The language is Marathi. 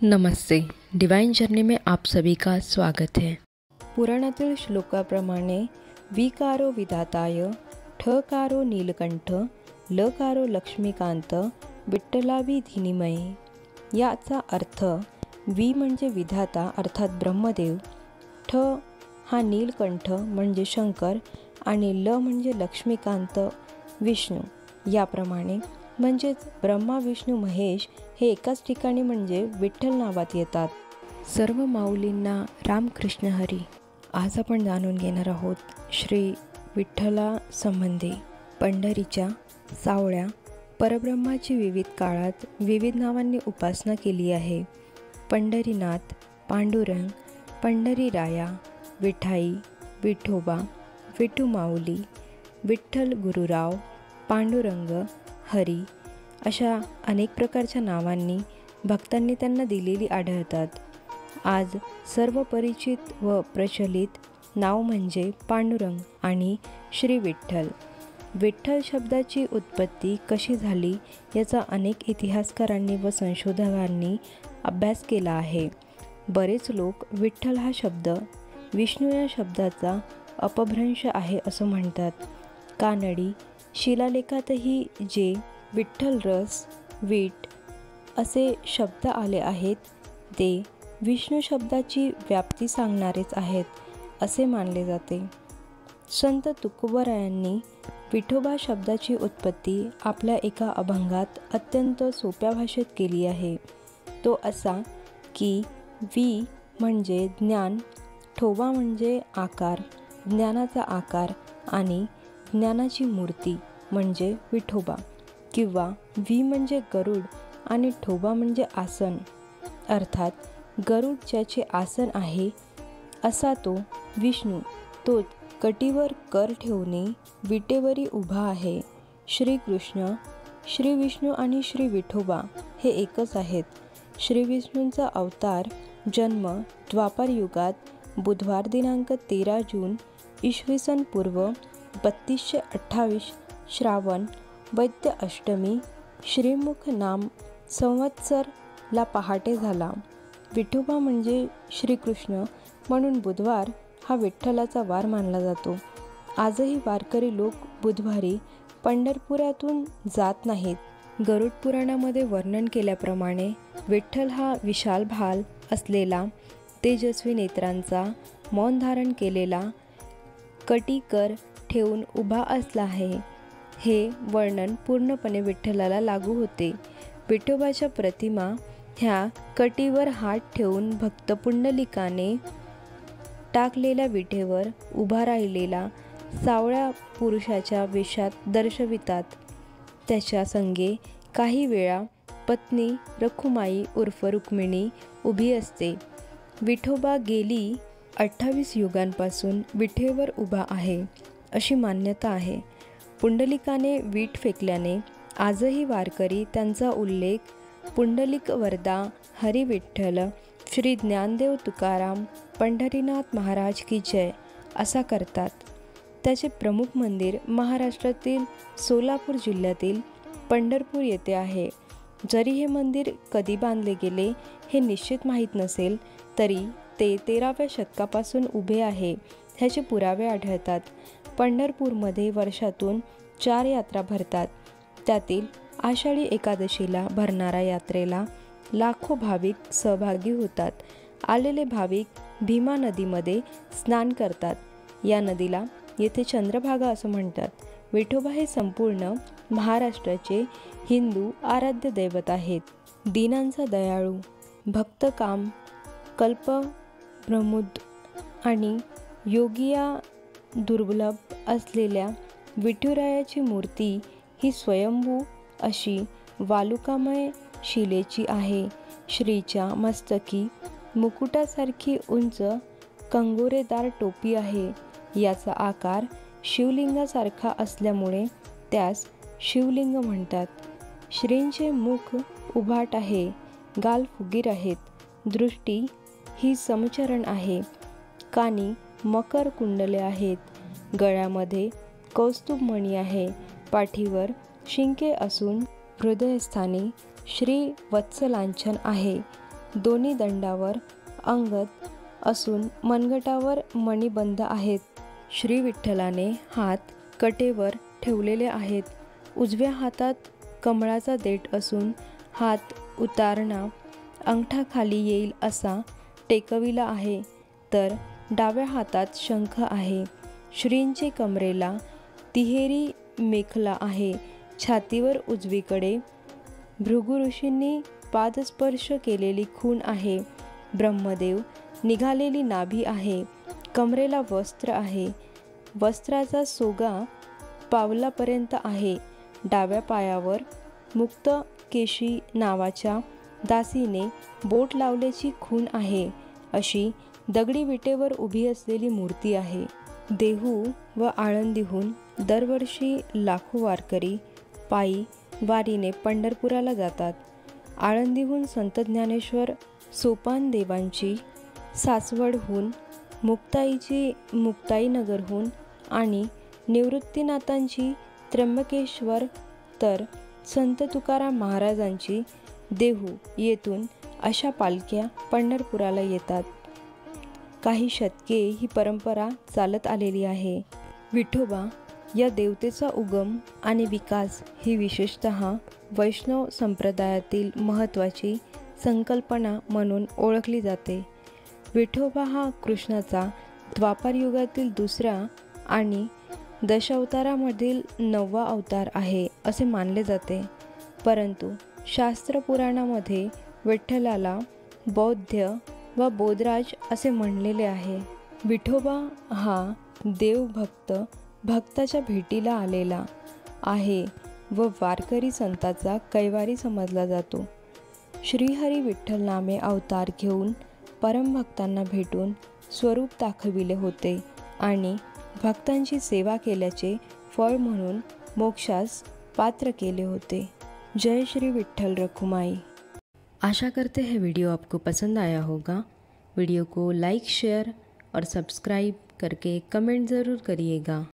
नमस्ते। डिवाइन जर्नी में आप सभी का स्वागत है। पुराणातील श्लोकाप्रमाणे विकारो विधाताय, ठकारो नीलकंठ, लकारो लक्ष्मीकांत, विठ्ठलावी धीनिमय। याचा अर्थ वि म्हणजे विधाता अर्थात ब्रह्मदेव, ठ हा नीलकंठ म्हणजे शंकर आणि ल म्हणजे लक्ष्मीकांत विष्णू। याप्रमाणे म्हणजेच ब्रह्मा विष्णू महेश हे एकाच ठिकाणी म्हणजे विठ्ठल नावात येतात। सर्व माऊलींना रामकृष्ण हरी। आज आपण जाणून घेणार आहोत श्री विठ्ठला संबंधी। पंढरीच्या सावळ्या परब्रह्माची विविध काळात विविध नावांनी उपासना केली आहे। पंढरीनाथ, पांडुरंग, पंढरीराया, विठाई, विठोबा, विठू माऊली, विठ्ठल गुरुराव, पांडुरंग, हरी अशा अनेक प्रकारच्या नावांनी भक्तांनी त्यांना दिलेली आढळतात। आज सर्व परिचित व प्रचलित नाव म्हणजे पांडुरंग आणि श्री विठ्ठल। विठ्ठल शब्दाची उत्पत्ती कशी झाली याचा अनेक इतिहासकारांनी व संशोधकांनी अभ्यास केला आहे। बरेच लोक विठ्ठल हा शब्द विष्णू या शब्दाचा अपभ्रंश आहे असं म्हणतात। कानडी शिलालेखातही जे विठ्ठल रस, वीट असे शब्द आले आहेत ते विष्णू शब्दाची व्याप्ती सांगणारेच आहेत असे मानले जाते। संत तुकोबरायांनी विठोबा शब्दाची उत्पत्ती आपल्या एका अभंगात अत्यंत सोप्या भाषेत केली आहे। तो असा की वि म्हणजे ज्ञान, ठोबा म्हणजे आकार, ज्ञानाचा आकार आणि ज्ञानाची मूर्ती म्हणजे विठोबा, किंवा वि म्हणजे गरुड आणि ठोबा म्हणजे आसन, अर्थात गरुड ज्याचे आसन आहे असा तो विष्णू, तो कटीवर कर ठेवून विटेवरी उभा आहे। श्रीकृष्ण, श्री विष्णू आणि श्री विठोबा हे एकच आहेत। श्री विष्णूंचा अवतार जन्म द्वापार युगात बुधवार दिनांक 13 जून इसवी सन पूर्व 3228 श्रावण वैद्य अष्टमी श्रीमुख नाम संवत्सर ला पहाटे झाला। विठोबा म्हणजे श्रीकृष्ण म्हणून बुधवार हा विठ्ठलाचा वार मानला जातो। आजही वारकरी लोक बुधवारी पंढरपुरातून जात नाहीत। गरुड पुराणामध्ये वर्णन केल्याप्रमाणे विठ्ठल हा विशाल भाल असलेला, तेजस्वी नेत्रांचा, मौन धारण केलेला, कटी कर ठेवून उभा असला आहे। हे वर्णन पूर्णपणे विठ्ठलाला लागू होते। विठोबाच्या प्रतिमा ह्या कटीवर हात ठेवून भक्त पुंडलिकाने टाकलेल्या विटेवर उभा राहिलेला सावळ्या पुरुषाच्या वेशात दर्शवितात। त्याच्या संगे काही वेळा पत्नी रखुमाई उर्फ रुक्मिणी उभी असते। विठोबा गेली 28 युगांपासून विटेवर उभा आहे अशी मान्यता आहे। पुंडलिकाने वीट फेकल्याने आजही वारकरी त्यांचा उल्लेख पुंडलिक वरदा हरी विठ्ठल, श्री ज्ञानदेव तुकाराम, पंढरीनाथ महाराज की जय असा करतात। त्याचे प्रमुख मंदिर महाराष्ट्रातील सोलापूर जिल्ह्यातील पंढरपूर येथे आहे। जरी हे मंदिर कधी बांधले गेले हे निश्चित माहीत नसेल तरी ते 13व्या शतकापासून उभे आहे ह्याचे पुरावे आढळतात। पंढरपूरमध्ये वर्षातून 4 यात्रा भरतात। त्यातील आषाढी एकादशीला भरणाऱ्या यात्रेला लाखो भाविक सहभागी होतात। आलेले भाविक भीमा नदीमध्ये स्नान करतात। या नदीला येथे चंद्रभागा असं म्हणतात। विठोबा हे संपूर्ण महाराष्ट्राचे हिंदू आराध्य दैवत आहेत। दीनांचा दयाळू, भक्तकाम, कल्प प्रमुद आणि योगिया दुर्लभ असलेल्या विठुरायाची मूर्ती ही स्वयंभू अशी वालुकामय शिलेची आहे। श्रीच्या मस्तकी मुकुटासारखी उंच कंगोरेदार टोपी आहे। याचा आकार शिवलिंगासारखा असल्यामुळे त्यास शिवलिंग म्हणतात। श्रींचे मुख उभाट आहे, गाल फुगीर आहेत, दृष्टी ही समचरण आहे, कानी मकर कुंडले आहेत, गळ्यामध्ये कौस्तुभ मणी आहे, पाठीवर शिंके असून हृदयस्थानी श्री वत्सलांछन आहे। दोन्ही दंडावर अंगद असून मनगटावर मणिबंध आहेत. श्री विठ्ठलाने हात कटेवर ठेवलेले आहेत. उजव्या हातात कमळाचा देठ असून हात उतारणा अंगठा खाली येईल असा टेकविला आहे, तर डाव्या हातात शंख आहे. श्रींचे कमरेला तिहेरी मेखला आहे. छातीवर उजवीकडे भृगु ऋषींनी पादस्पर्श केलेली खूण आहे. ब्रह्मदेव निघालेली नाभी आहे. कमरेला वस्त्र आहे. वस्त्राचा सोगा पावलापर्यंत आहे. डाव्या पायावर मुक्त केशी नावाच्या दासीने बोट लावल्याची खूण आहे. अशी दगडी विटेवर उभी असलेली मूर्ती आहे. देहू व आळंदीहून दरवर्षी लाखो वारकरी पायी वारीने पंढरपुराला जातात. आळंदीहून संत ज्ञानेश्वर सोपान देवांची, सासवडहून मुक्ताईची मुक्ताईनगरहून आणि निवृत्तीनाथांची त्र्यंबकेश्वर, तर संत तुकाराम महाराजांची देहू येथून अशा पालख्या पंढरपुराला येतात. काही शतके ही परंपरा चालत आलेली आहे. विठोबा या देवतेचा उगम आणि विकास ही विशेषतः वैष्णव संप्रदायातील महत्त्वाची संकल्पना म्हणून ओळखली जाते. विठोबा हा कृष्णाचा द्वापार युगातील दुसरा आणि दशावतारामधील 9वा अवतार आहे असे मानले जाते. परंतु शास्त्र पुराणामध्ये विठ्ठलाला बौद्ध व बोधराज असे म्हणलेले आहे. विठोबा हा देवभक्त भक्ताच्या भेटीला आलेला आहे व वारकरी संताचा कैवारी समजला जातो. श्रीहरी विठ्ठल नामे अवतार घेऊन परमभक्तांना भेटून स्वरूप दाखविले होते आणि भक्तांची सेवा केल्याचे फळ म्हणून मोक्षास पात्र केले होते. जय श्री विठ्ठल रखुमाई। आशा करते हैं वीडियो आपको पसंद आया होगा। वीडियो को लाइक, शेयर और सब्सक्राइब करके कमेंट ज़रूर करिएगा।